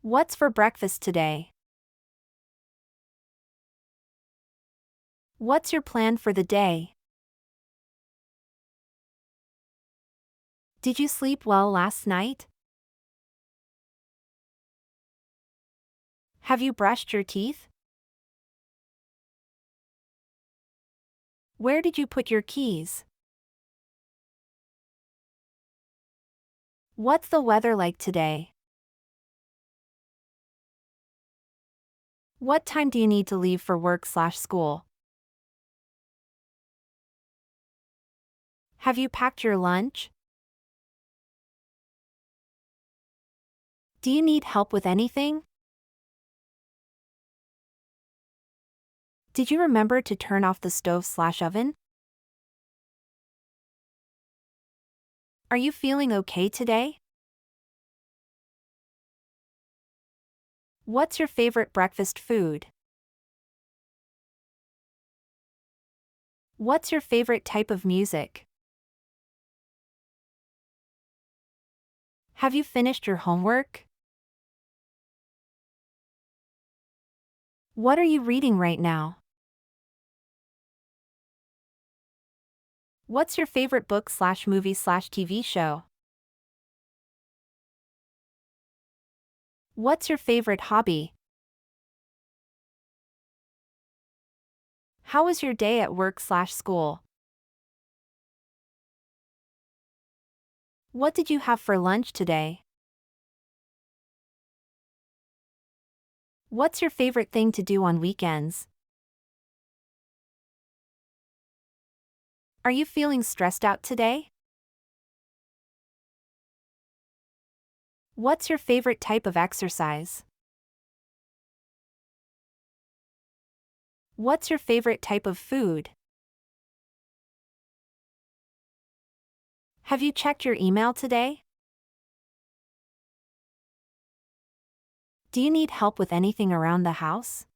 What's for breakfast today? What's your plan for the day? Did you sleep well last night? Have you brushed your teeth? Where did you put your keys? What's the weather like today? What time do you need to leave for work/school? Have you packed your lunch? Do you need help with anything? Did you remember to turn off the stove/oven? Are you feeling okay today? What's your favorite breakfast food? What's your favorite type of music? Have you finished your homework? What are you reading right now? What's your favorite book/movie/TV show? What's your favorite hobby? How was your day at work/school? What did you have for lunch today? What's your favorite thing to do on weekends? Are you feeling stressed out today? What's your favorite type of exercise? What's your favorite type of food? Have you checked your email today? Do you need help with anything around the house?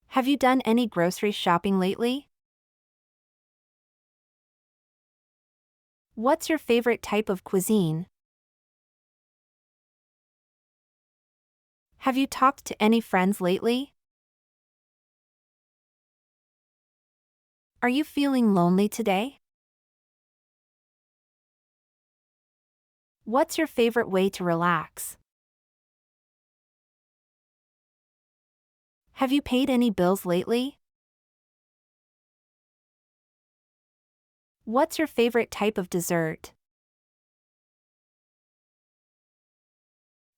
Have you done any grocery shopping lately? What's your favorite type of cuisine? Have you talked to any friends lately? Are you feeling lonely today? What's your favorite way to relax? Have you paid any bills lately? What's your favorite type of dessert?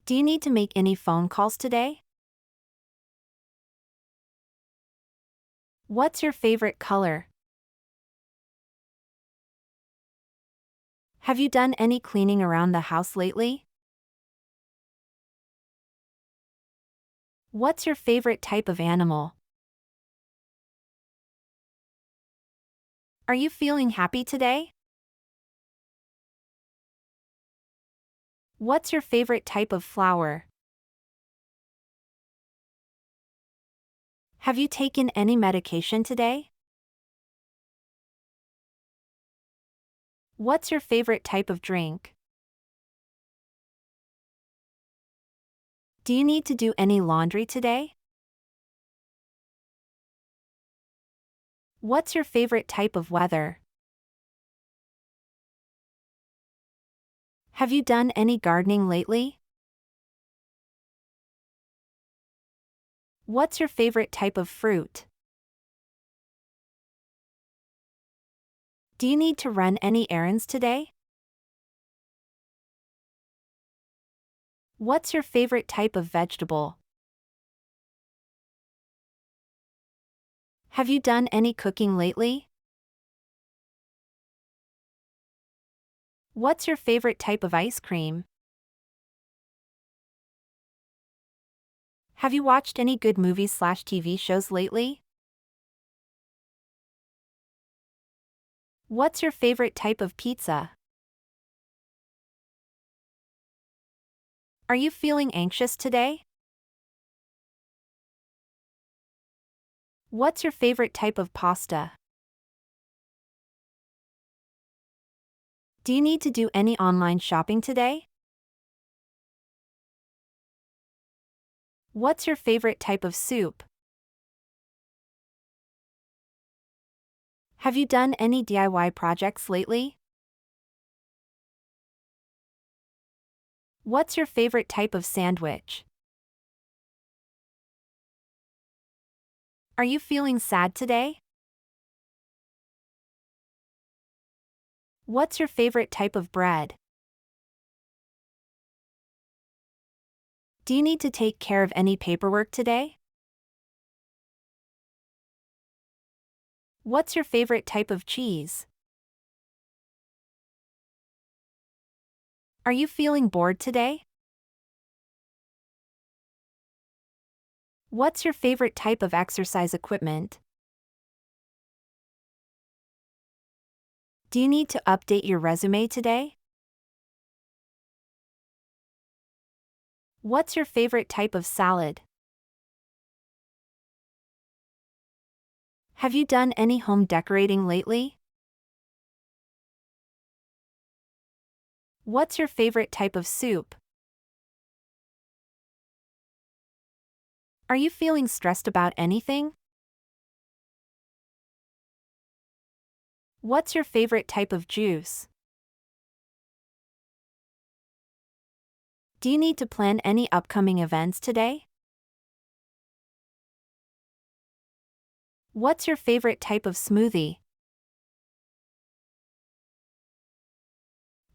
Do you need to make any phone calls today? What's your favorite color? Have you done any cleaning around the house lately? What's your favorite type of animal? Are you feeling happy today? What's your favorite type of flower? Have you taken any medication today? What's your favorite type of drink? Do you need to do any laundry today? What's your favorite type of weather? Have you done any gardening lately? What's your favorite type of fruit? Do you need to run any errands today? What's your favorite type of vegetable? Have you done any cooking lately? What's your favorite type of ice cream? Have you watched any good movies/TV shows lately? What's your favorite type of pizza? Are you feeling anxious today? What's your favorite type of pasta? Do you need to do any online shopping today? What's your favorite type of soup? Have you done any DIY projects lately? What's your favorite type of sandwich? Are you feeling sad today? What's your favorite type of bread? Do you need to take care of any paperwork today? What's your favorite type of cheese? Are you feeling bored today? What's your favorite type of exercise equipment? Do you need to update your resume today? What's your favorite type of salad? Have you done any home decorating lately? What's your favorite type of soup? Are you feeling stressed about anything? What's your favorite type of juice? Do you need to plan any upcoming events today? What's your favorite type of smoothie?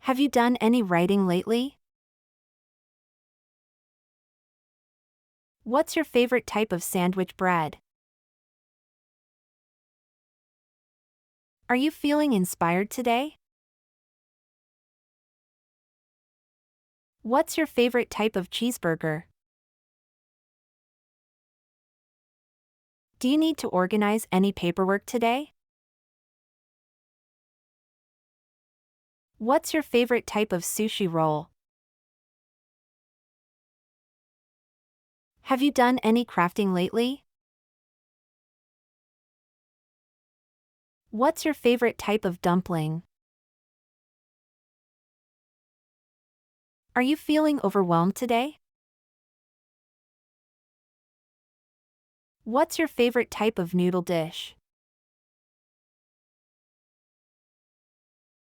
Have you done any writing lately? What's your favorite type of sandwich bread? Are you feeling inspired today? What's your favorite type of cheeseburger? Do you need to organize any paperwork today? What's your favorite type of sushi roll? Have you done any crafting lately? What's your favorite type of dumpling? Are you feeling overwhelmed today? What's your favorite type of noodle dish?